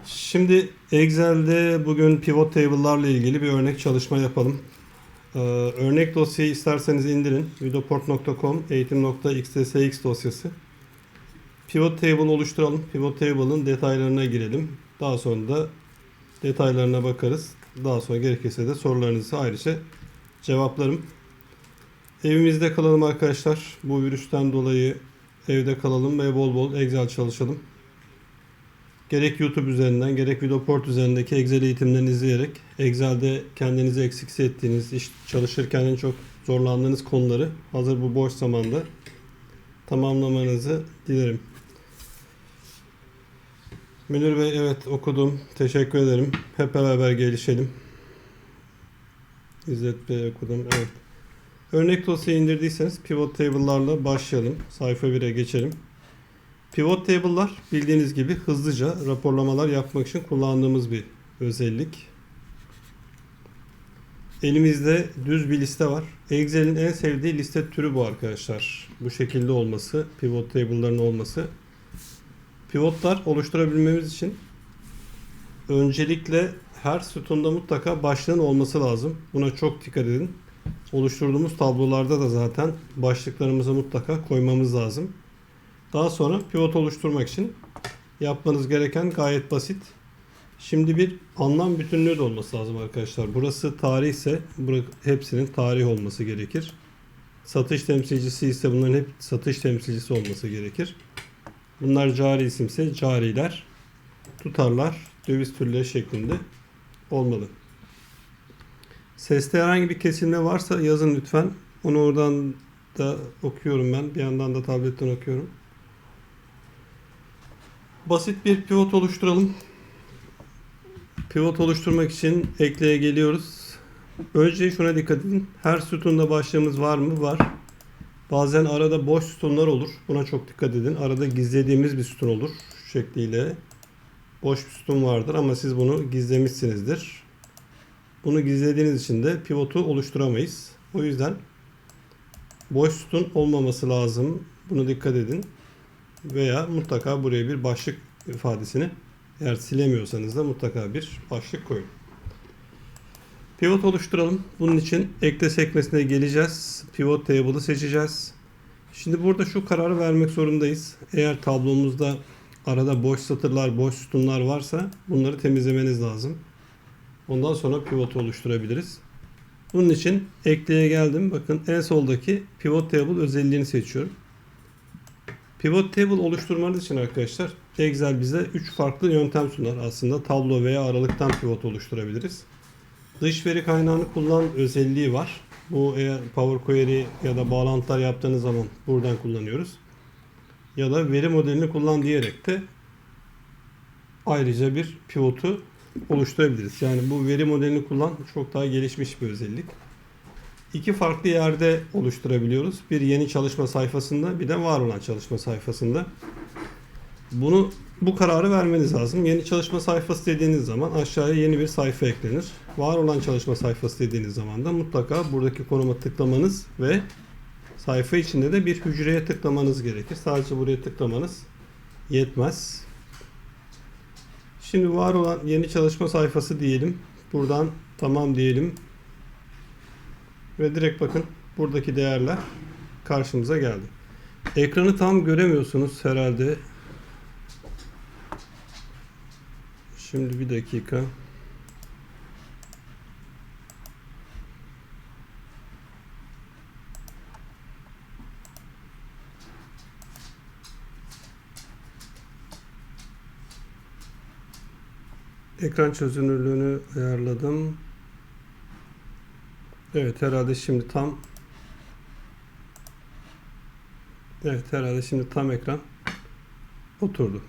Şimdi Excel'de bugün pivot table'larla ilgili bir örnek çalışma yapalım. Örnek dosyayı isterseniz indirin. Vidoport.com eğitim.xtsx dosyası. Pivot table oluşturalım. Pivot table'ın detaylarına girelim. Daha sonra da detaylarına bakarız. Daha sonra gerekirse de sorularınızı ayrıca cevaplarım. Evimizde kalalım arkadaşlar. Bu virüsten dolayı evde kalalım ve bol bol Excel çalışalım. Gerek YouTube üzerinden gerek Vidoport üzerindeki Excel eğitimlerini izleyerek Excel'de kendinizi eksik hissettiğiniz, iş çalışırken en çok zorlandığınız konuları hazır bu boş zamanda tamamlamanızı dilerim. Münir Bey, evet okudum. Teşekkür ederim. Hep beraber gelişelim. İzzet Bey, okudum. Evet. Örnek dosyayı indirdiyseniz pivot table'larla başlayalım. Sayfa 1'e geçelim. Pivot table'lar bildiğiniz gibi hızlıca raporlamalar yapmak için kullandığımız bir özellik. Elimizde düz bir liste var. Excel'in en sevdiği liste türü bu arkadaşlar. Bu şekilde olması, pivot table'ların olması. Pivotlar oluşturabilmemiz için öncelikle her sütunda mutlaka başlığın olması lazım. Buna çok dikkat edin. Oluşturduğumuz tablolarda da zaten başlıklarımızı mutlaka koymamız lazım. Daha sonra pivot oluşturmak için yapmanız gereken gayet basit. Şimdi bir anlam bütünlüğü de olması lazım arkadaşlar. Burası tarih ise hepsinin tarih olması gerekir. Satış temsilcisi ise bunların hep satış temsilcisi olması gerekir. Bunlar cari isimse cariler, tutarlar, döviz türleri şeklinde olmalı. Seste herhangi bir kesilme varsa yazın lütfen. Onu oradan da okuyorum ben. Bir yandan da tabletten okuyorum. Basit bir pivot oluşturalım. Pivot oluşturmak için ekleye geliyoruz. Önce şuna dikkat edin. Her sütunda başlığımız var mı? Var. Bazen arada boş sütunlar olur. Buna çok dikkat edin. Arada gizlediğimiz bir sütun olur. Şu şekliyle. Boş bir sütun vardır ama siz bunu gizlemişsinizdir. Bunu gizlediğiniz için de pivotu oluşturamayız. O yüzden boş sütun olmaması lazım. Buna dikkat edin. Veya mutlaka buraya bir başlık ifadesini, eğer silemiyorsanız da mutlaka bir başlık koyun. Pivot oluşturalım. Bunun için ekle sekmesine geleceğiz. Pivot table'ı seçeceğiz. Şimdi burada şu kararı vermek zorundayız. Eğer tablomuzda arada boş satırlar, boş sütunlar varsa bunları temizlemeniz lazım. Ondan sonra pivot oluşturabiliriz. Bunun için ekleye geldim. Bakın en soldaki pivot table özelliğini seçiyorum. Pivot table oluşturmanız için arkadaşlar Excel bize 3 farklı yöntem sunar. Aslında tablo veya aralıktan pivot oluşturabiliriz. Dış veri kaynağını kullan özelliği var. Bu eğer Power Query ya da bağlantılar yaptığınız zaman buradan kullanıyoruz. Ya da veri modelini kullan diyerek de ayrıca bir pivotu oluşturabiliriz. Yani bu veri modelini kullan çok daha gelişmiş bir özellik. İki farklı yerde oluşturabiliyoruz. Bir yeni çalışma sayfasında, bir de var olan çalışma sayfasında. Bu kararı vermeniz lazım. Yeni çalışma sayfası dediğiniz zaman aşağıya yeni bir sayfa eklenir. Var olan çalışma sayfası dediğiniz zaman da mutlaka buradaki konuma tıklamanız ve sayfa içinde de bir hücreye tıklamanız gerekir. Sadece buraya tıklamanız yetmez. Şimdi var olan yeni çalışma sayfası diyelim. Buradan tamam diyelim. Ve direkt bakın buradaki değerler karşımıza geldi. Ekranı tam göremiyorsunuz herhalde. Şimdi bir dakika. Ekran çözünürlüğünü ayarladım. Evet herhalde şimdi tam. Evet herhalde şimdi tam ekran oturdu.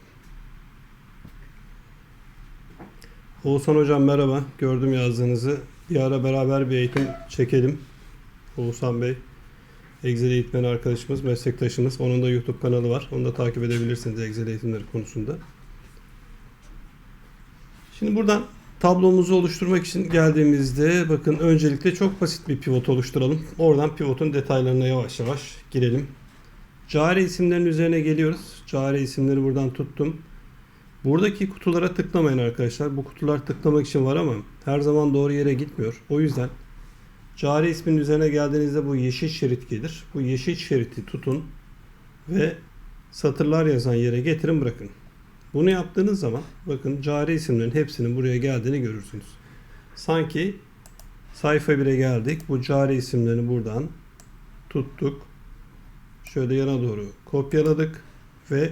Oğuzhan hocam merhaba. Gördüm yazdığınızı. Bir ara beraber bir eğitim çekelim. Oğuzhan Bey, Excel eğitmeni arkadaşımız, meslektaşımız. Onun da YouTube kanalı var. Onu da takip edebilirsiniz Excel eğitimleri konusunda. Şimdi buradan tablomuzu oluşturmak için geldiğimizde bakın öncelikle çok basit bir pivot oluşturalım. Oradan pivotun detaylarına yavaş yavaş girelim. Cari isimlerin üzerine geliyoruz. Cari isimleri buradan tuttum. Buradaki kutulara tıklamayın arkadaşlar. Bu kutular tıklamak için var ama her zaman doğru yere gitmiyor. O yüzden cari isminin üzerine geldiğinizde bu yeşil şerit gelir. Bu yeşil şeriti tutun ve satırlar yazan yere getirin bırakın. Bunu yaptığınız zaman bakın cari isimlerin hepsinin buraya geldiğini görürsünüz. Sanki sayfa 1'e geldik. Bu cari isimlerini buradan tuttuk. Şöyle yana doğru kopyaladık ve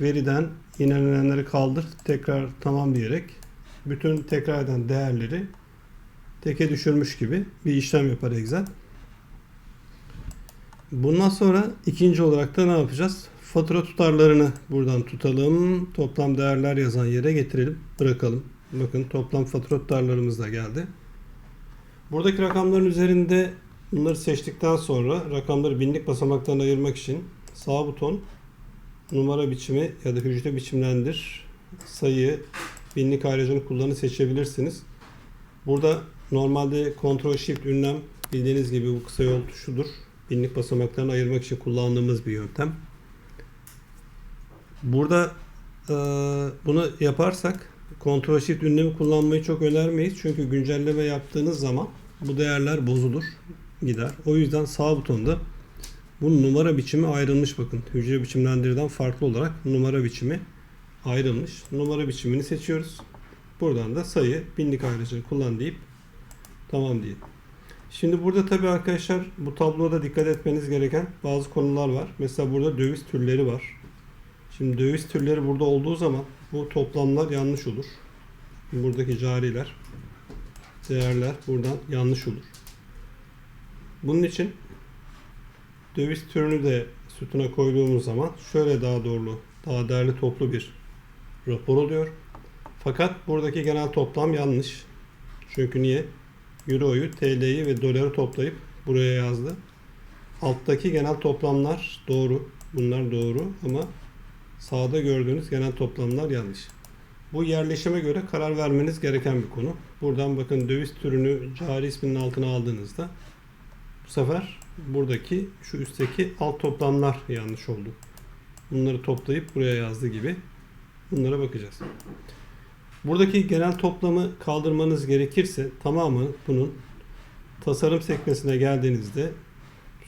veriden yenilenenleri kaldır. Tekrar tamam diyerek bütün tekrar eden değerleri teke düşürmüş gibi bir işlem yapar Excel. Bundan sonra ikinci olarak da ne yapacağız? Fatura tutarlarını buradan tutalım. Toplam değerler yazan yere getirelim. Bırakalım. Bakın toplam fatura tutarlarımız da geldi. Buradaki rakamların üzerinde bunları seçtikten sonra rakamları binlik basamaktan ayırmak için sağ buton numara biçimi ya da hücre biçimlendir, sayı, binlik ayrıcını kullanı seçebilirsiniz. Burada normalde Ctrl Shift ünlem bildiğiniz gibi bu kısa yol tuşudur. Binlik basamaklarını ayırmak için kullandığımız bir yöntem. Burada bunu yaparsak Ctrl Shift ünlemi kullanmayı çok önermeyiz. Çünkü güncelleme yaptığınız zaman bu değerler bozulur, gider. O yüzden sağ butonda bu numara biçimi ayrılmış bakın. Hücre biçimlendirden farklı olarak numara biçimi ayrılmış. Numara biçimini seçiyoruz. Buradan da sayı, binlik ayrıcını kullan deyip tamam diyelim. Şimdi burada tabii arkadaşlar bu tabloda dikkat etmeniz gereken bazı konular var. Mesela burada döviz türleri var. Şimdi döviz türleri burada olduğu zaman bu toplamlar yanlış olur. Buradaki cariler, değerler buradan yanlış olur. Bunun için döviz türünü de sütuna koyduğumuz zaman şöyle daha doğru, daha değerli toplu bir rapor oluyor. Fakat buradaki genel toplam yanlış. Çünkü niye? Euro'yu, TL'yi ve doları toplayıp buraya yazdı. Alttaki genel toplamlar doğru. Bunlar doğru ama sağda gördüğünüz genel toplamlar yanlış. Bu yerleşime göre karar vermeniz gereken bir konu. Buradan bakın döviz türünü cari isminin altına aldığınızda bu sefer buradaki şu üstteki alt toplamlar yanlış oldu. Bunları toplayıp buraya yazdı gibi. Bunlara bakacağız. Buradaki genel toplamı kaldırmanız gerekirse tamamı bunun tasarım sekmesine geldiğinizde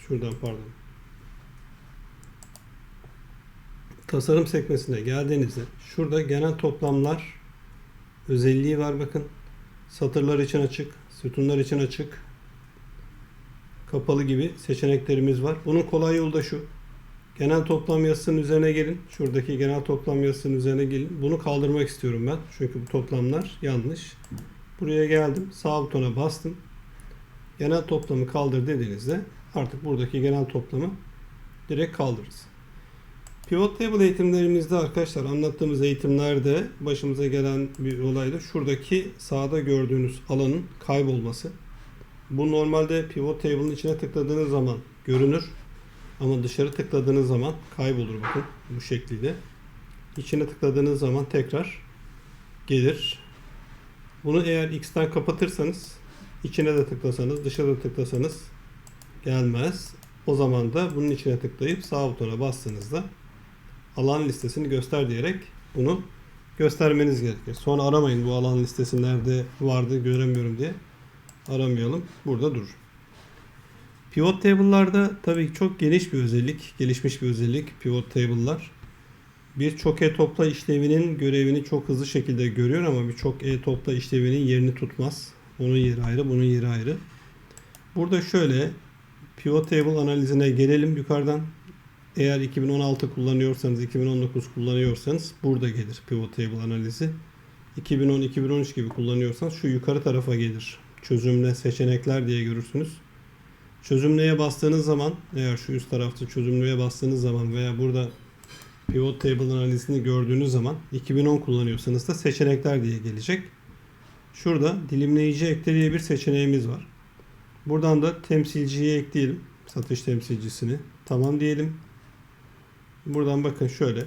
şuradan pardon. Tasarım sekmesine geldiğinizde şurada genel toplamlar özelliği var bakın. Satırlar için açık, sütunlar için açık, kapalı gibi seçeneklerimiz var. Bunun kolay yolu da şu. Genel toplam yazısının üzerine gelin. Şuradaki genel toplam yazısının üzerine gelin. Bunu kaldırmak istiyorum ben. Çünkü bu toplamlar yanlış. Buraya geldim. Sağ butona bastım. Genel toplamı kaldır dediğinizde artık buradaki genel toplamı direkt kaldırırız. Pivot Table eğitimlerimizde arkadaşlar anlattığımız eğitimlerde başımıza gelen bir olay da şuradaki sağda gördüğünüz alanın kaybolması. Bu normalde Pivot Table'ın içine tıkladığınız zaman görünür. Ama dışarı tıkladığınız zaman kaybolur bakın bu şekliyle. İçine tıkladığınız zaman tekrar gelir. Bunu eğer X'ten kapatırsanız içine de tıklasanız dışarıda tıklasanız gelmez. O zaman da bunun içine tıklayıp sağ butona bastığınızda alan listesini göster diyerek bunu göstermeniz gerekir. Sonra aramayın bu alan listesi nerede vardı göremiyorum diye. Aramayalım. Burada durur. Pivot table'larda tabii ki çok geniş bir özellik, gelişmiş bir özellik pivot table'lar. Birçok e-topla işlevinin görevini çok hızlı şekilde görüyor ama birçok e-topla işlevinin yerini tutmaz. Onun yeri ayrı, bunun yeri ayrı. Burada şöyle pivot table analizine gelelim yukarıdan. Eğer 2016 kullanıyorsanız, 2019 kullanıyorsanız burada gelir pivot table analizi. 2010-2013 gibi kullanıyorsanız şu yukarı tarafa gelir. Çözümle seçenekler diye görürsünüz. Çözümleye bastığınız zaman eğer şu üst tarafta çözümleye bastığınız zaman veya burada pivot table analizini gördüğünüz zaman 2010 kullanıyorsanız da seçenekler diye gelecek. Şurada dilimleyici ekle diye bir seçeneğimiz var. Buradan da temsilciye ekleyelim. Satış temsilcisini. Tamam diyelim. Buradan bakın şöyle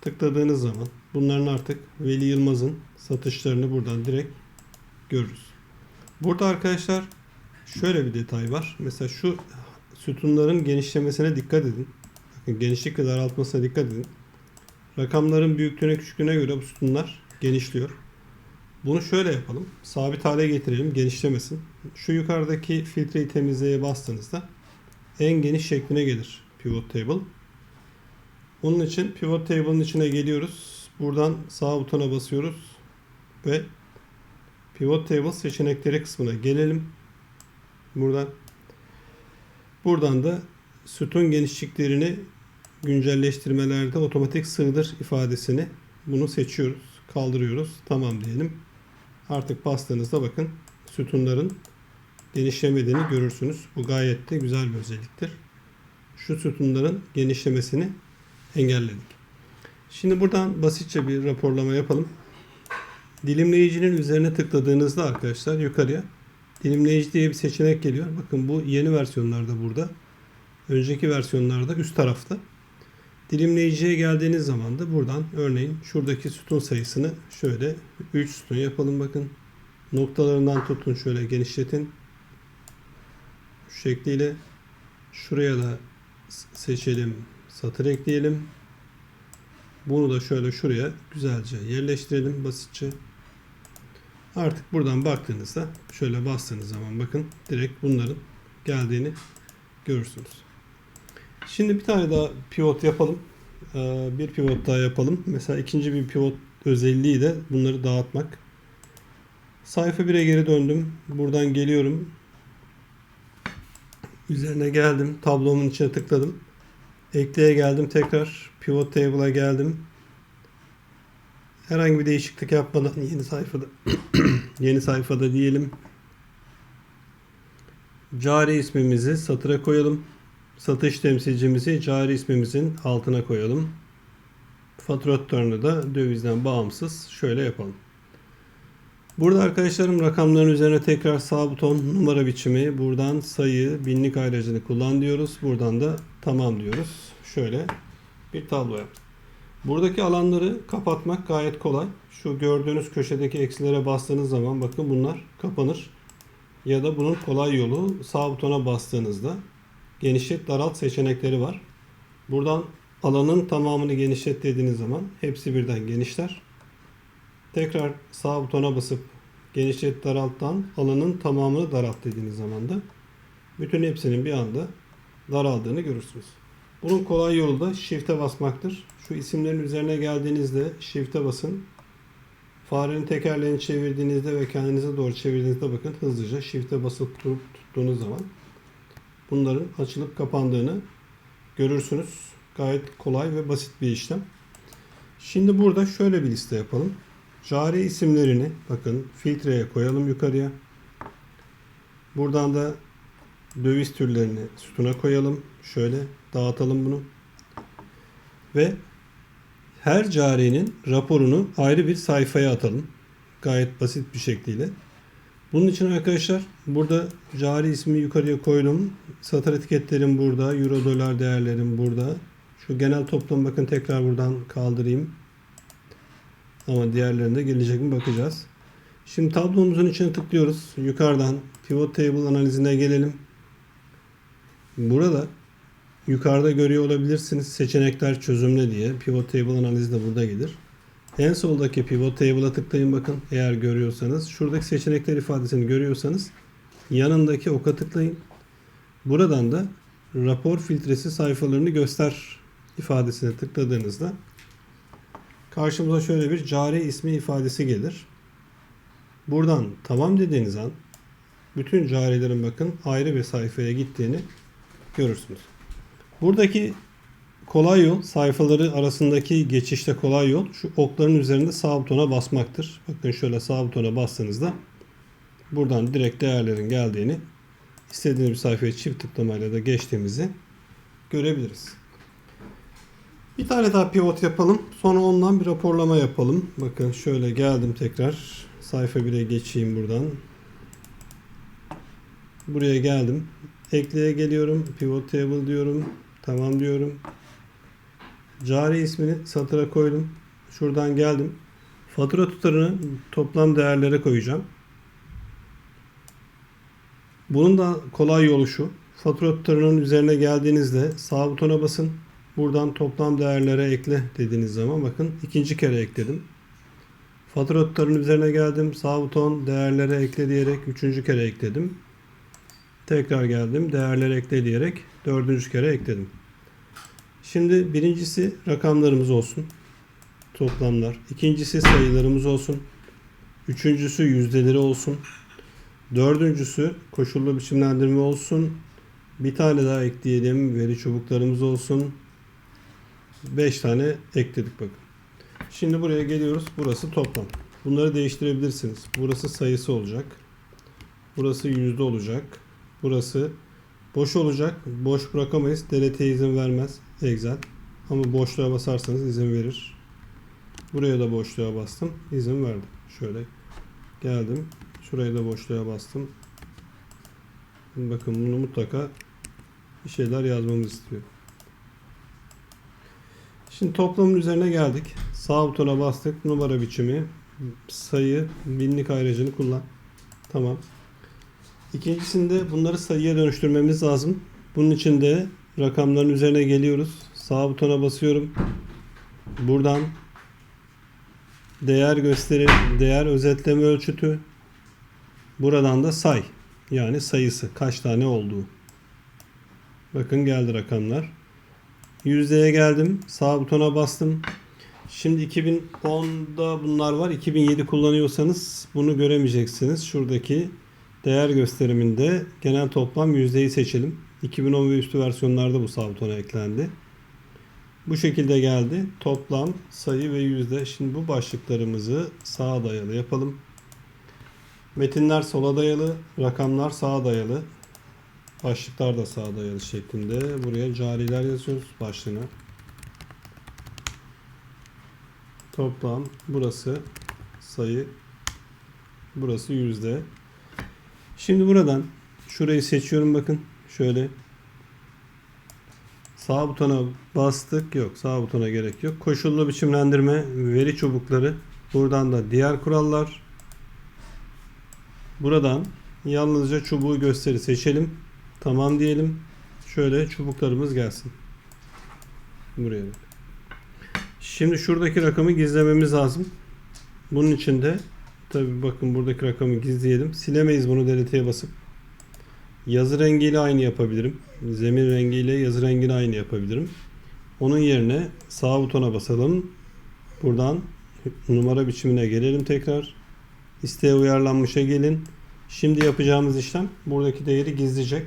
tıkladığınız zaman bunların artık Veli Yılmaz'ın satışlarını buradan direkt görürüz. Burada arkadaşlar şöyle bir detay var. Mesela şu sütunların genişlemesine dikkat edin. Bakın genişlik ve daraltmasına dikkat edin. Rakamların büyüklüğüne küçüklüğüne göre bu sütunlar genişliyor. Bunu şöyle yapalım. Sabit hale getirelim, genişlemesin. Şu yukarıdaki filtreyi temizleye bastığınızda en geniş şekline gelir pivot table. Onun için pivot table'ın içine geliyoruz. Buradan sağ butona basıyoruz ve pivot table seçenekleri kısmına gelelim. Buradan da sütun genişliklerini güncelleştirmelerde otomatik sığdır ifadesini bunu seçiyoruz. Kaldırıyoruz. Tamam diyelim. Artık bastığınızda bakın sütunların genişlemediğini görürsünüz. Bu gayet de güzel bir özelliktir. Şu sütunların genişlemesini engelledik. Şimdi buradan basitçe bir raporlama yapalım. Dilimleyicinin üzerine tıkladığınızda arkadaşlar yukarıya dilimleyici diye bir seçenek geliyor. Bakın bu yeni versiyonlarda burada. Önceki versiyonlarda üst tarafta. Dilimleyiciye geldiğiniz zaman da buradan örneğin şuradaki sütun sayısını şöyle 3 sütun yapalım bakın. Noktalarından tutun şöyle genişletin. Şu şekliyle şuraya da seçelim. Satır ekleyelim. Bunu da şöyle şuraya güzelce yerleştirelim basitçe. Artık buradan baktığınızda şöyle bastığınız zaman bakın direkt bunların geldiğini görürsünüz. Şimdi bir tane daha pivot yapalım. Bir pivot daha yapalım. Mesela ikinci bir pivot özelliği de bunları dağıtmak. Sayfa 1'e geri döndüm. Buradan geliyorum. Üzerine geldim. Tablomun içine tıkladım. Ekleye geldim. Tekrar pivot table'a geldim. Herhangi bir değişiklik yapmadan yeni sayfada diyelim. Cari ismimizi satıra koyalım. Satış temsilcimizi cari ismimizin altına koyalım. Fatura tutarını da dövizden bağımsız şöyle yapalım. Burada arkadaşlarım rakamların üzerine tekrar sağ buton numara biçimi, buradan sayı, binlik ayracını kullan diyoruz. Buradan da tamam diyoruz. Şöyle bir tablo yaptık. Buradaki alanları kapatmak gayet kolay. Şu gördüğünüz köşedeki eksilere bastığınız zaman bakın bunlar kapanır. Ya da bunun kolay yolu sağ butona bastığınızda genişlet daralt seçenekleri var. Buradan alanın tamamını genişlet dediğiniz zaman hepsi birden genişler. Tekrar sağ butona basıp genişlet daralttan alanın tamamını daralt dediğiniz zaman da bütün hepsinin bir anda daraldığını görürsünüz. Bunun kolay yolu da Shift'e basmaktır. Şu isimlerin üzerine geldiğinizde Shift'e basın. Farenin tekerleğini çevirdiğinizde ve kendinize doğru çevirdiğinizde bakın hızlıca Shift'e basıp durup tuttuğunuz zaman bunların açılıp kapandığını görürsünüz. Gayet kolay ve basit bir işlem. Şimdi burada şöyle bir liste yapalım. Cari isimlerini bakın filtreye koyalım yukarıya. Buradan da döviz türlerini sütuna koyalım. Şöyle dağıtalım bunu. Ve her carinin raporunu ayrı bir sayfaya atalım. Gayet basit bir şekliyle. Bunun için arkadaşlar burada cari ismi yukarıya koydum. Satır etiketlerim burada. Euro dolar değerlerim burada. Şu genel toplam bakın tekrar buradan kaldırayım. Ama diğerlerinde gelecek mi bakacağız. Şimdi tablomuzun içine tıklıyoruz. Yukarıdan pivot table analizine gelelim. Burada yukarıda görüyor olabilirsiniz seçenekler çözümle diye. Pivot table analizi de burada gelir. En soldaki pivot table'a tıklayın bakın eğer görüyorsanız. Şuradaki seçenekler ifadesini görüyorsanız yanındaki oka tıklayın. Buradan da rapor filtresi sayfalarını göster ifadesine tıkladığınızda karşımıza şöyle bir cari ismi ifadesi gelir. Buradan tamam dediğiniz an bütün carilerin bakın ayrı bir sayfaya gittiğini görürsünüz. Buradaki kolay yol sayfaları arasındaki geçişte kolay yol şu okların üzerinde sağ butona basmaktır. Bakın şöyle sağ butona bastığınızda buradan direkt değerlerin geldiğini istediğiniz bir sayfaya çift tıklamayla da geçtiğimizi görebiliriz. Bir tane daha pivot yapalım. Sonra ondan bir raporlama yapalım. Bakın şöyle geldim tekrar. Sayfa 1'e geçeyim buradan. Buraya geldim. Ekleye geliyorum. Pivot table diyorum. Tamam diyorum. Cari ismini satıra koydum. Şuradan geldim. Fatura tutarını toplam değerlere koyacağım. Bunun da kolay yolu şu. Fatura tutarının üzerine geldiğinizde sağ butona basın. Buradan toplam değerlere ekle dediğiniz zaman bakın ikinci kere ekledim. Fatura tutarının üzerine geldim. Sağ buton değerlere ekle diyerek üçüncü kere ekledim. Tekrar geldim. Değerlere ekle diyerek dördüncü kere ekledim. Şimdi birincisi rakamlarımız olsun. Toplamlar. İkincisi sayılarımız olsun. Üçüncüsü yüzdeleri olsun. Dördüncüsü koşullu biçimlendirme olsun. Bir tane daha ekleyelim. Veri çubuklarımız olsun. 5 tane ekledik bakın. Şimdi buraya geliyoruz. Burası toplam. Bunları değiştirebilirsiniz. Burası sayısı olacak. Burası yüzde olacak. Burası boş olacak. Boş bırakamayız. Delete'ye izin vermez Excel. Ama boşluğa basarsanız izin verir. Buraya da boşluğa bastım. İzin verdim. Şöyle geldim. Şuraya da boşluğa bastım. Bakın bunu mutlaka bir şeyler yazmamız istiyor. Şimdi toplamın üzerine geldik. Sağ butona bastık. Numara biçimi, sayı, binlik ayracını kullan. Tamam. İkincisinde bunları sayıya dönüştürmemiz lazım. Bunun için de rakamların üzerine geliyoruz. Sağ butona basıyorum. Buradan değer gösterir, değer özetleme ölçütü. Buradan da say. Yani sayısı. Kaç tane olduğu. Bakın geldi rakamlar. Yüzdeye geldim. Sağ butona bastım. Şimdi 2010'da bunlar var. 2007 kullanıyorsanız bunu göremeyeceksiniz. Şuradaki değer gösteriminde genel toplam yüzdeyi seçelim. 2010 ve üstü versiyonlarda bu sağ butona eklendi. Bu şekilde geldi. Toplam, sayı ve yüzde. Şimdi bu başlıklarımızı sağa dayalı yapalım. Metinler sola dayalı, rakamlar sağa dayalı. Başlıklar da sağa dayalı şeklinde. Buraya cariler yazıyoruz başlığına. Toplam, burası sayı, burası yüzde. Şimdi buradan şurayı seçiyorum bakın. Şöyle sağ butona bastık. Yok, sağ butona gerek yok. Koşullu biçimlendirme, veri çubukları. Buradan da diğer kurallar. Buradan yalnızca çubuğu gösteri seçelim. Tamam diyelim. Şöyle çubuklarımız gelsin. Buraya. Şimdi şuradaki rakamı gizlememiz lazım. Bunun için de tabi bakın buradaki rakamı gizleyelim. Silemeyiz bunu, delete'ye basıp. Yazı rengiyle aynı yapabilirim. Zemin rengiyle yazı rengini aynı yapabilirim. Onun yerine sağ butona basalım. Buradan numara biçimine gelelim tekrar. İsteğe uyarlanmışa gelin. Şimdi yapacağımız işlem buradaki değeri gizleyecek.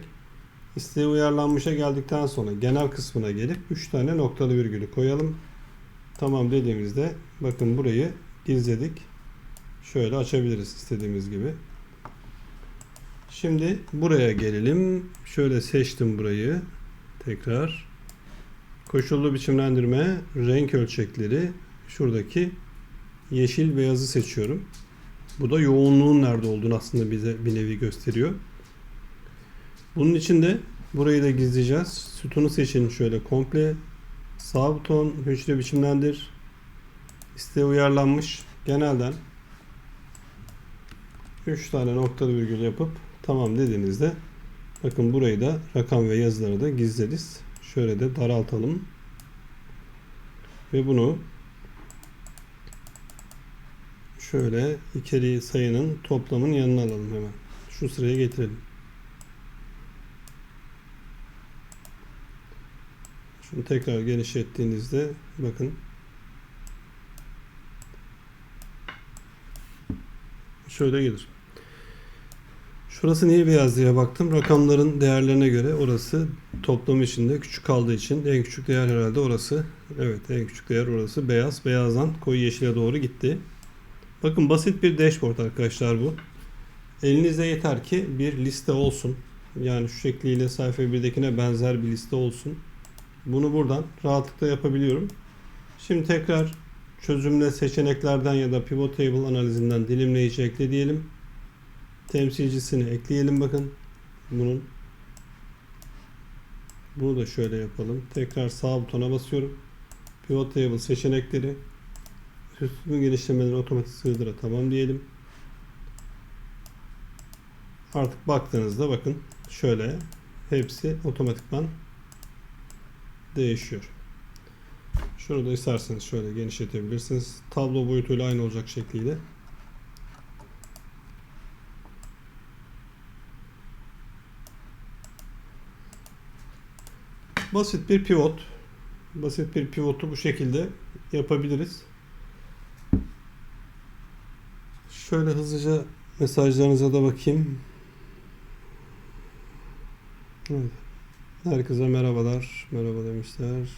İsteğe uyarlanmışa geldikten sonra genel kısmına gelip 3 tane noktalı virgülü koyalım. Tamam dediğimizde bakın burayı gizledik. Şöyle açabiliriz istediğimiz gibi. Şimdi buraya gelelim. Şöyle seçtim burayı. Tekrar. Koşullu biçimlendirme, renk ölçekleri. Şuradaki yeşil beyazı seçiyorum. Bu da yoğunluğun nerede olduğunu aslında bize bir nevi gösteriyor. Bunun için de burayı da gizleyeceğiz. Sütunu seçin şöyle komple. Sağ buton hücre biçimlendir. İsteğe uyarlanmış. Genelden 3 tane noktalı virgül yapıp tamam dediğinizde bakın burayı da rakam ve yazıları da gizleriz. Şöyle de daraltalım. Ve bunu şöyle ikili sayının toplamın yanına alalım hemen. Şu sıraya getirelim. Şunu tekrar genişlettiğinizde bakın şöyle gelir. Şurası niye beyaz diye baktım. Rakamların değerlerine göre orası toplam içinde küçük kaldığı için en küçük değer herhalde orası. Evet, en küçük değer orası. Beyaz. Beyazdan koyu yeşile doğru gitti. Bakın basit bir dashboard arkadaşlar bu. Elinizde yeter ki bir liste olsun. Yani şu şekliyle sayfa 1'dekine benzer bir liste olsun. Bunu buradan rahatlıkla yapabiliyorum. Şimdi tekrar çözümle seçeneklerden ya da pivot table analizinden dilimleyici ekle diyelim. Temsilcisini ekleyelim bakın. Bunu da şöyle yapalım. Tekrar sağ butona basıyorum. Pivot table seçenekleri. Sütun genişlemelerini otomatik sığdıra tamam diyelim. Artık baktığınızda bakın şöyle hepsi otomatikman değişiyor. Şunu da isterseniz şöyle genişletebilirsiniz. Tablo boyutuyla aynı olacak şekliyle. Basit bir pivot. Basit bir pivotu bu şekilde yapabiliriz. Şöyle hızlıca mesajlarınıza da bakayım. Evet. Herkese merhabalar. Merhaba demişler.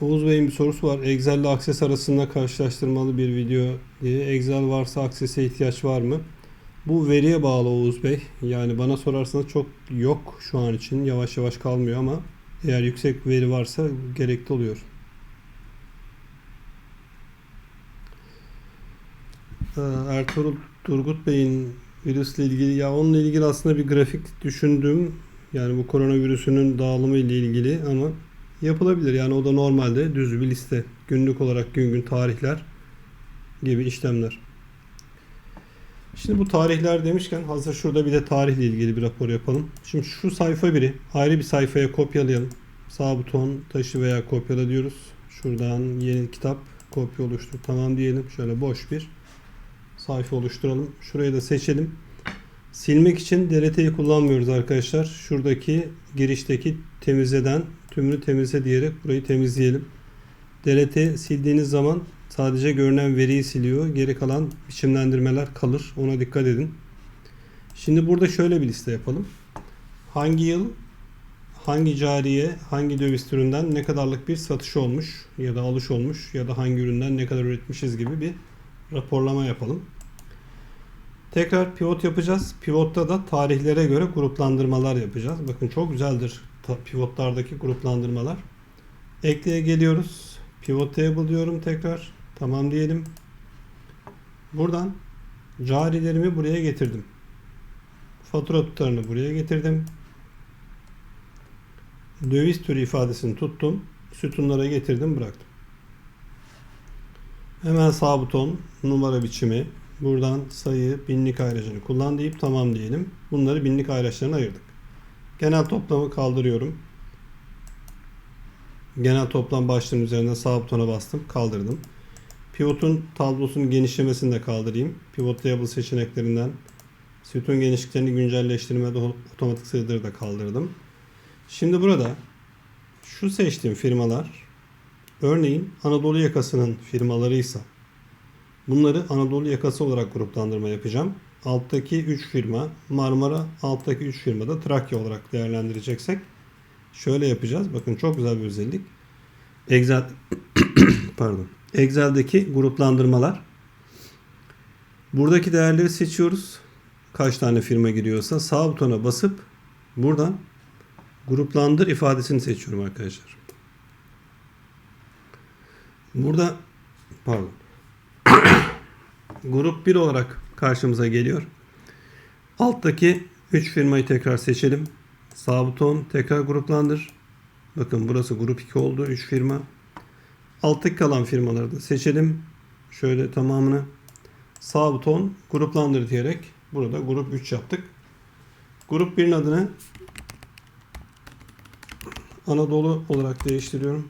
Oğuz Bey'in bir sorusu var. Excel ile Access arasında karşılaştırmalı bir video diye. Excel varsa Access'e ihtiyaç var mı? Bu veriye bağlı Oğuz Bey. Yani bana sorarsanız çok yok şu an için. Yavaş yavaş kalmıyor ama eğer yüksek veri varsa gerekli oluyor. Ertuğrul Turgut Bey'in virüsle ilgili, ya onunla ilgili aslında bir grafik düşündüm. Yani bu koronavirüsünün dağılımı ile ilgili ama yapılabilir. Yani o da normalde düz bir liste. Günlük olarak gün gün tarihler gibi işlemler. Şimdi bu tarihler demişken hazır şurada bir de tarihle ilgili bir rapor yapalım. Şimdi şu sayfa biri ayrı bir sayfaya kopyalayalım. Sağ buton taşı veya kopyala diyoruz. Şuradan yeni kitap kopya oluştur. Tamam diyelim. Şöyle boş bir sayfa oluşturalım. Şurayı da seçelim. Silmek için delete'yi kullanmıyoruz arkadaşlar. Şuradaki girişteki temizleden tümünü temizle diyerek burayı temizleyelim. Delete sildiğiniz zaman sadece görünen veriyi siliyor. Geri kalan biçimlendirmeler kalır. Ona dikkat edin. Şimdi burada şöyle bir liste yapalım. Hangi yıl, hangi cariye, hangi döviz türünden ne kadarlık bir satış olmuş ya da alış olmuş ya da hangi üründen ne kadar üretmişiz gibi bir raporlama yapalım. Tekrar pivot yapacağız. Pivotta da tarihlere göre gruplandırmalar yapacağız. Bakın çok güzeldir pivotlardaki gruplandırmalar. Ekleye geliyoruz. Pivot table diyorum tekrar. Tamam diyelim. Buradan carilerimi buraya getirdim. Fatura tutarını buraya getirdim. Döviz türü ifadesini tuttum. Sütunlara getirdim, bıraktım. Hemen sağ buton numara biçimi. Buradan sayı binlik ayracını kullan deyip tamam diyelim. Bunları binlik ayraçlarına ayırdık. Genel toplamı kaldırıyorum. Genel toplam başlığının üzerinde sağ butona bastım. Kaldırdım. Pivotun tablosunun genişlemesini de kaldırayım. Pivot Table seçeneklerinden sütun genişliklerini güncelleştirmede otomatik sığdırı da kaldırdım. Şimdi burada şu seçtiğim firmalar örneğin Anadolu yakasının firmalarıysa bunları Anadolu yakası olarak gruplandırma yapacağım. Alttaki 3 firma Marmara, alttaki 3 firma da Trakya olarak değerlendireceksek şöyle yapacağız. Bakın çok güzel bir özellik. Excel pardon. Excel'deki gruplandırmalar. Buradaki değerleri seçiyoruz. Kaç tane firma giriyorsa sağ butona basıp buradan gruplandır ifadesini seçiyorum arkadaşlar. Burada pardon. Grup 1 olarak karşımıza geliyor. Alttaki 3 firmayı tekrar seçelim. Sağ buton tekrar gruplandır. Bakın burası grup 2 oldu. 3 firma. Alttaki kalan firmaları da seçelim. Şöyle tamamını. Sağ buton gruplandır diyerek burada grup 3 yaptık. Grup 1'in adını Anadolu olarak değiştiriyorum.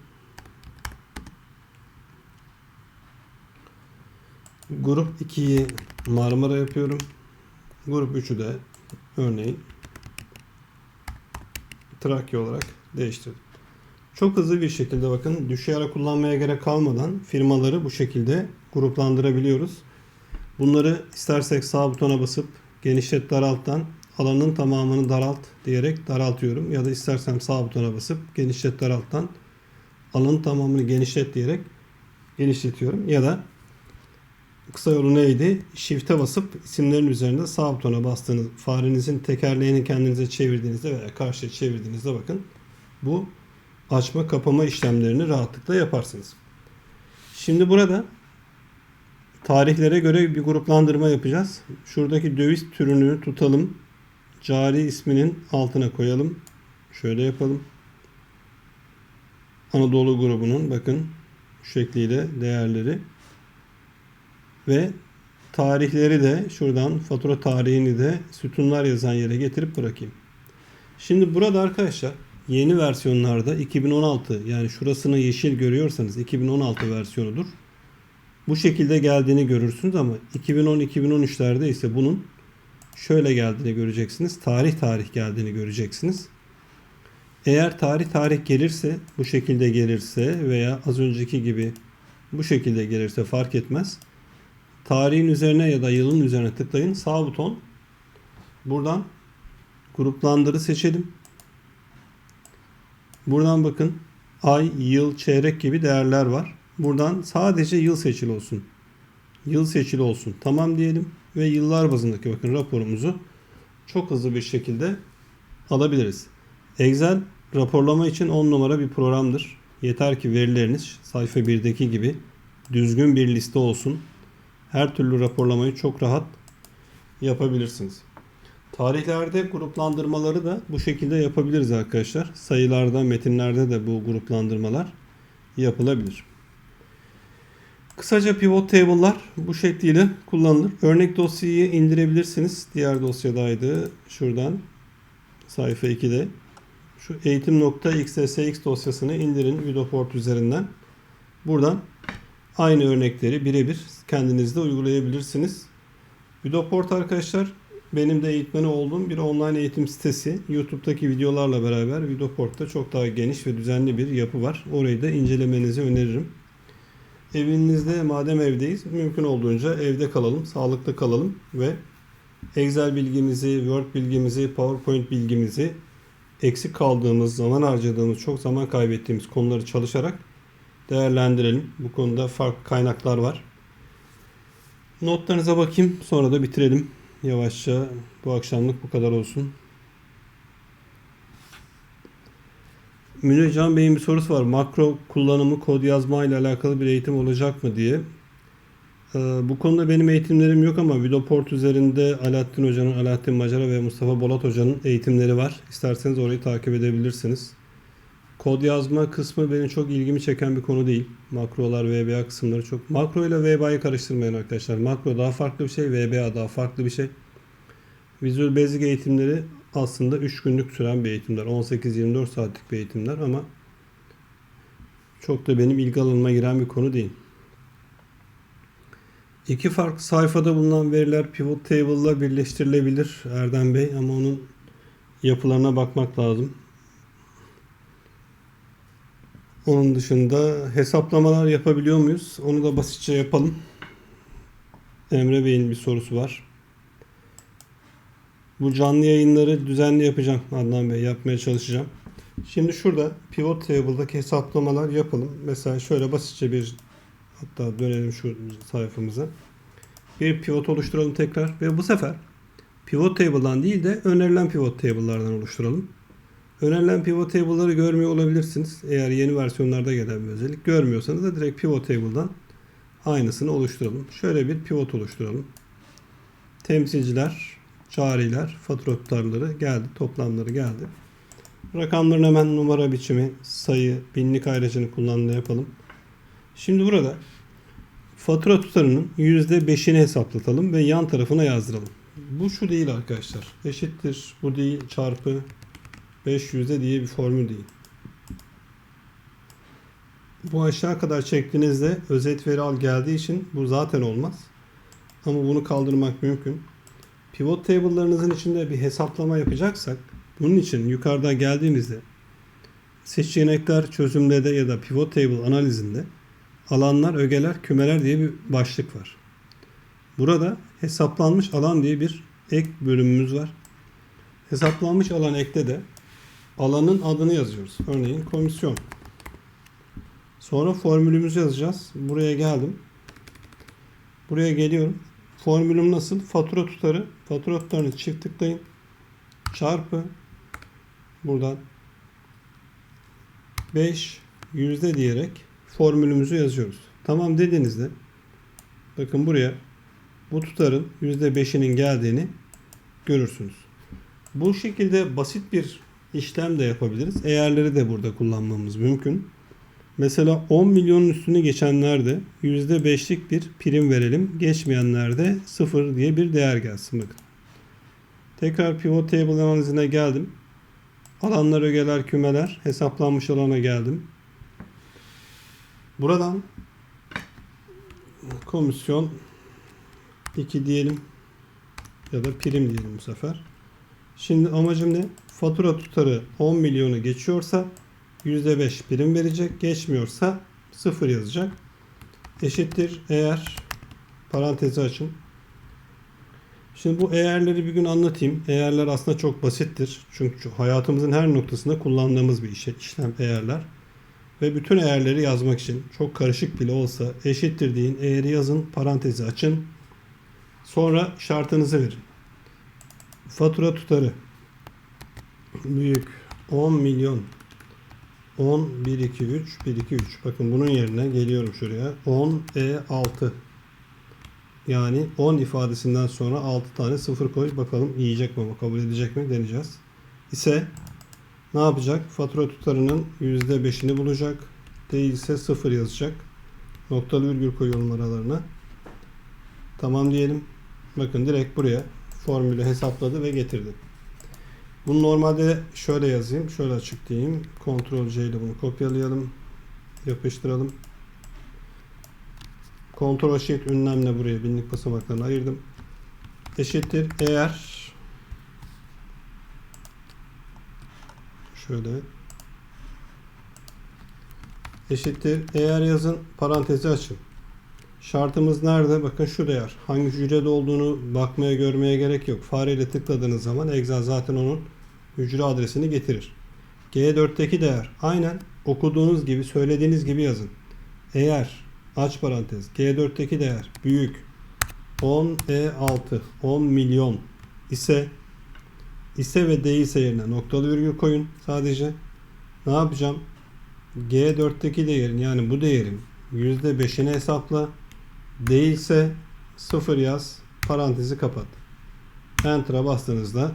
Grup 2'yi Marmara yapıyorum. Grup 3'ü de örneğin Trakya olarak değiştirdim. Çok hızlı bir şekilde bakın düşey ara kullanmaya gerek kalmadan firmaları bu şekilde gruplandırabiliyoruz. Bunları istersek sağ butona basıp genişlet daralttan alanın tamamını daralt diyerek daraltıyorum. Ya da istersem sağ butona basıp genişlet daralttan alanın tamamını genişlet diyerek genişletiyorum. Ya da kısa yolu neydi? Shift'e basıp isimlerin üzerinde sağ butona bastığınız farenizin tekerleğini kendinize çevirdiğinizde veya karşıya çevirdiğinizde bakın bu açma kapama işlemlerini rahatlıkla yaparsınız. Şimdi burada tarihlere göre bir gruplandırma yapacağız. Şuradaki döviz türünü tutalım. Cari isminin altına koyalım. Şöyle yapalım. Anadolu grubunun bakın şu şekliyle değerleri ve tarihleri de şuradan fatura tarihini de sütunlar yazan yere getirip bırakayım. Şimdi burada arkadaşlar yeni versiyonlarda 2016, yani şurasını yeşil görüyorsanız 2016 versiyonudur. Bu şekilde geldiğini görürsünüz ama 2010-2013'lerde ise bunun şöyle geldiğini göreceksiniz. Tarih geldiğini göreceksiniz. Eğer tarih gelirse, bu şekilde gelirse veya az önceki gibi bu şekilde gelirse fark etmez. Tarihin üzerine ya da yılın üzerine tıklayın. Sağ buton. Buradan gruplandırı seçelim. Buradan bakın ay, yıl, çeyrek gibi değerler var. Buradan sadece yıl seçili olsun. Yıl seçili olsun. Tamam diyelim ve yıllar bazındaki bakın raporumuzu çok hızlı bir şekilde alabiliriz. Excel raporlama için 10 numara bir programdır. Yeter ki verileriniz sayfa 1'deki gibi düzgün bir liste olsun. Her türlü raporlamayı çok rahat yapabilirsiniz. Tarihlerde gruplandırmaları da bu şekilde yapabiliriz arkadaşlar. Sayılarda, metinlerde de bu gruplandırmalar yapılabilir. Kısaca pivot table'lar bu şekliyle kullanılır. Örnek dosyayı indirebilirsiniz. Diğer dosyadaydı. Şuradan sayfa 2'de. Şu eğitim.xsx dosyasını indirin Vidoport üzerinden. Buradan aynı örnekleri birebir kendinizde uygulayabilirsiniz. Vidoport arkadaşlar benim de eğitmeni olduğum bir online eğitim sitesi. YouTube'daki videolarla beraber Vidoport'ta çok daha geniş ve düzenli bir yapı var. Orayı da incelemenizi öneririm. Evinizde madem evdeyiz mümkün olduğunca evde kalalım, sağlıklı kalalım ve Excel bilgimizi, Word bilgimizi, PowerPoint bilgimizi eksik kaldığımız, zaman harcadığımız, çok zaman kaybettiğimiz konuları çalışarak değerlendirelim. Bu konuda farklı kaynaklar var. Notlarınıza bakayım, sonra da bitirelim. Yavaşça bu akşamlık bu kadar olsun. Münir Can Bey'in bir sorusu var. Makro kullanımı kod yazma ile alakalı bir eğitim olacak mı diye. Bu konuda benim eğitimlerim yok ama Vidoport üzerinde Alaaddin Macara ve Mustafa Bolat Hoca'nın eğitimleri var. İsterseniz orayı takip edebilirsiniz. Kod yazma kısmı benim çok ilgimi çeken bir konu değil. Makrolar, VBA kısımları çok. Makro ile VBA'yı karıştırmayın arkadaşlar. Makro daha farklı bir şey, VBA daha farklı bir şey. Visual Basic eğitimleri aslında 3 günlük süren bir eğitimler. 18-24 saatlik bir eğitimler ama çok da benim ilgi alanıma giren bir konu değil. İki farklı sayfada bulunan veriler pivot table ile birleştirilebilir Erdem Bey ama onun yapılarına bakmak lazım. Onun dışında hesaplamalar yapabiliyor muyuz? Onu da basitçe yapalım. Emre Bey'in bir sorusu var. Bu canlı yayınları düzenli yapacağım Adnan Bey. Yapmaya çalışacağım. Şimdi şurada pivot table'daki hesaplamalar yapalım. Mesela şöyle basitçe hatta dönelim şu sayfamıza. Bir pivot oluşturalım tekrar ve bu sefer pivot table'dan değil de önerilen pivot table'lardan oluşturalım. Önerilen pivot table'ları görmüyor olabilirsiniz. Eğer yeni versiyonlarda gelen bir özellik görmüyorsanız da direkt pivot table'dan aynısını oluşturalım. Şöyle bir pivot oluşturalım. Temsilciler, çağrılar, fatura tutarları geldi, toplamları geldi. Rakamların hemen numara biçimi, sayı, binlik ayracını kullanımda yapalım. Şimdi burada fatura tutarının %5'ini hesaplatalım ve yan tarafına yazdıralım. Bu şu değil arkadaşlar. Eşittir, bu değil, çarpı 500 diye bir formül değil. Bu aşağı kadar çektiğinizde özet veri al geldiği için bu zaten olmaz. Ama bunu kaldırmak mümkün. Pivot table'larınızın içinde bir hesaplama yapacaksak bunun için yukarıda geldiğimizde seçenekler çözümlede ya da pivot table analizinde alanlar, ögeler, kümeler diye bir başlık var. Burada hesaplanmış alan diye bir ek bölümümüz var. Hesaplanmış alan ekte de alanın adını yazıyoruz. Örneğin komisyon. Sonra formülümüzü yazacağız. Buraya geldim. Buraya geliyorum. Formülüm nasıl? Fatura tutarı. Fatura tutarını çift tıklayın. Çarpı buradan 5 yüzde diyerek formülümüzü yazıyoruz. Tamam dediğinizde bakın buraya bu tutarın %5'inin geldiğini görürsünüz. Bu şekilde basit bir işlem de yapabiliriz. Eğerleri de burada kullanmamız mümkün. Mesela 10 milyonun üstüne geçenlerde %5'lik bir prim verelim. Geçmeyenlerde 0 diye bir değer gelsin. Bakın. Tekrar pivot table analizine geldim. Alanlar, ögeler, kümeler, hesaplanmış alana geldim. Buradan komisyon 2 diyelim ya da prim diyelim bu sefer. Şimdi amacım ne? Fatura tutarı 10 milyonu geçiyorsa %5 prim verecek. Geçmiyorsa 0 yazacak. Eşittir eğer, parantezi açın. Şimdi bu eğerleri bir gün anlatayım. Eğerler aslında çok basittir. Çünkü hayatımızın her noktasında kullandığımız bir işlem eğerler. Ve bütün eğerleri yazmak için çok karışık bile olsa eşittir deyin. Eğeri yazın, parantezi açın. Sonra şartınızı verin. Fatura tutarı büyük 10 milyon 10 1 2 3 1 2 3. Bakın bunun yerine geliyorum şuraya. 10 6. Yani 10 ifadesinden sonra 6 tane 0 koy. Bakalım yiyecek mi, kabul edecek mi deneyeceğiz. İse ne yapacak? Fatura tutarının %5'ini bulacak. Değilse 0 yazacak. Noktalı virgül koyuyorum aralarına. Tamam diyelim. Bakın direkt buraya formülü hesapladı ve getirdi. Bunu normalde şöyle yazayım. Şöyle açıklayayım. Ctrl C ile bunu kopyalayalım. Yapıştıralım. Ctrl Shift ünlemle buraya binlik basamaklarını ayırdım. Eşittir eğer, şöyle eşittir eğer yazın, parantezi açın. Şartımız nerede? Bakın şu değer. Hangi hücrede olduğunu bakmaya, görmeye gerek yok. Fareyle tıkladığınız zaman Excel zaten onun hücre adresini getirir. G4'teki değer aynen okuduğunuz gibi, söylediğiniz gibi yazın. Eğer, aç parantez, G4'teki değer büyük 10E6 10 milyon ise ve değilse yerine noktalı virgül koyun sadece. Ne yapacağım? G4'teki değerin, yani bu değerin %5'ini hesapla. Değilse 0 yaz. Parantezi kapat. Enter'a bastığınızda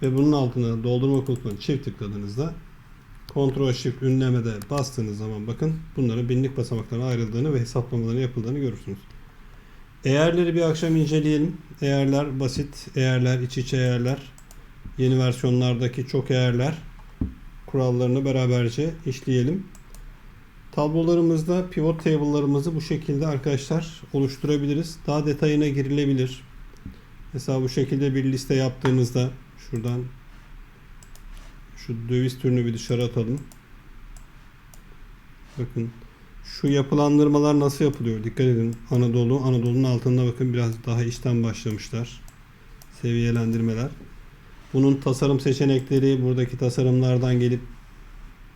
ve bunun altına doldurma kulpuna çift tıkladığınızda Ctrl Shift ünlemede bastığınız zaman bakın bunların binlik basamaklarına ayrıldığını ve hesaplamaların yapıldığını görürsünüz. Eğerleri bir akşam inceleyelim. Eğerler basit, eğerler, iç içe eğerler, yeni versiyonlardaki çok eğerler kurallarını beraberce işleyelim. Tablolarımızda pivot table'larımızı bu şekilde arkadaşlar oluşturabiliriz. Daha detayına girilebilir. Mesela bu şekilde bir liste yaptığınızda şuradan şu döviz türünü bir dışarı atalım. Bakın şu yapılandırmalar nasıl yapılıyor? Dikkat edin. Anadolu'nun altında bakın biraz daha işten başlamışlar. Seviyelendirmeler. Bunun tasarım seçenekleri buradaki tasarımlardan gelip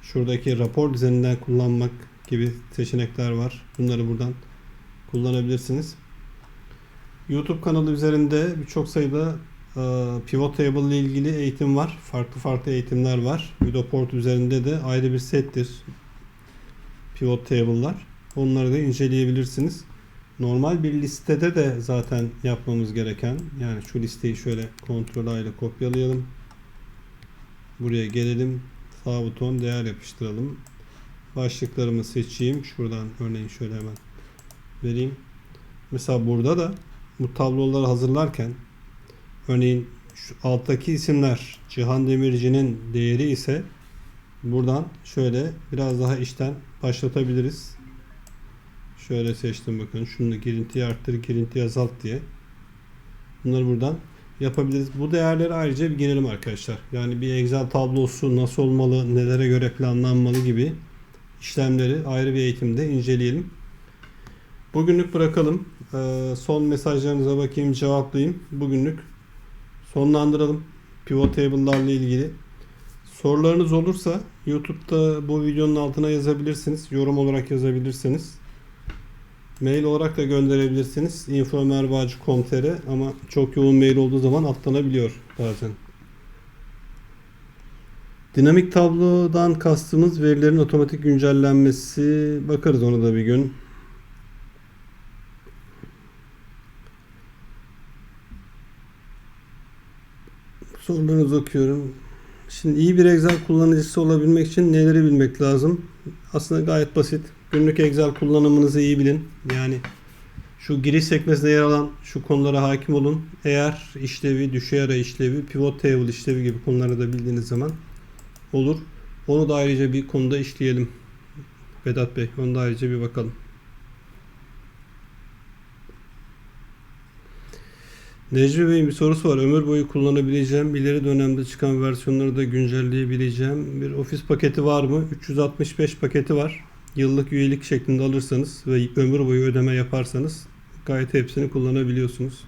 şuradaki rapor düzeninden kullanmak gibi seçenekler var. Bunları buradan kullanabilirsiniz. YouTube kanalı üzerinde birçok sayıda pivot table ile ilgili eğitim var. Farklı eğitimler var. Vidoport üzerinde de ayrı bir settir pivot table'lar. Onları da inceleyebilirsiniz. Normal bir listede de zaten yapmamız gereken, yani şu listeyi şöyle Ctrl A ile kopyalayalım. Buraya gelelim. Sağ buton değer yapıştıralım. Başlıklarımı seçeyim. Şuradan örneğin şöyle hemen vereyim. Mesela burada da bu tabloları hazırlarken örneğin şu alttaki isimler Cihan Demirci'nin değeri ise buradan şöyle biraz daha işten başlatabiliriz. Şöyle seçtim bakın. Şunu girintiyi arttır, girintiyi azalt diye. Bunları buradan yapabiliriz. Bu değerleri ayrıca bir girelim arkadaşlar. Yani bir Excel tablosu nasıl olmalı, nelere göre planlanmalı gibi işlemleri ayrı bir eğitimde inceleyelim. Bugünlük bırakalım. Son mesajlarınıza bakayım, cevaplayayım. Bugünlük sonlandıralım. Pivot table'larla ilgili. Sorularınız olursa YouTube'da bu videonun altına yazabilirsiniz. Yorum olarak yazabilirsiniz. Mail olarak da gönderebilirsiniz. info@merbacı.com.tr ama çok yoğun mail olduğu zaman atlanabiliyor bazen. Dinamik tablodan kastımız verilerin otomatik güncellenmesi. Bakarız ona da bir gün. Sorularınızı okuyorum. Şimdi iyi bir Excel kullanıcısı olabilmek için neleri bilmek lazım? Aslında gayet basit. Günlük Excel kullanımınızı iyi bilin. Yani şu giriş sekmesinde yer alan şu konulara hakim olun. Eğer işlevi, düşey ara işlevi, pivot table işlevi gibi konuları da bildiğiniz zaman olur. Onu da ayrıca bir konuda işleyelim. Vedat Bey, onu da ayrıca bir bakalım. Necmi Bey'in bir sorusu var. Ömür boyu kullanabileceğim, ileri dönemde çıkan versiyonları da güncelleyebileceğim bir ofis paketi var mı? 365 paketi var. Yıllık üyelik şeklinde alırsanız ve ömür boyu ödeme yaparsanız gayet hepsini kullanabiliyorsunuz.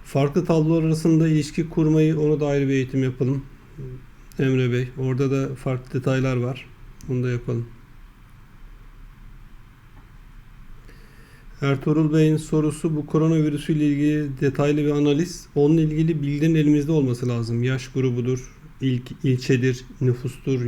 Farklı tablolar arasında ilişki kurmayı, onu da ayrı bir eğitim yapalım. Emre Bey, orada da farklı detaylar var. Onu da yapalım. Ertuğrul Bey'in sorusu, bu koronavirüsüyle ilgili detaylı bir analiz. Onunla ilgili bilgilerin elimizde olması lazım. Yaş grubudur, ilçedir, nüfustur,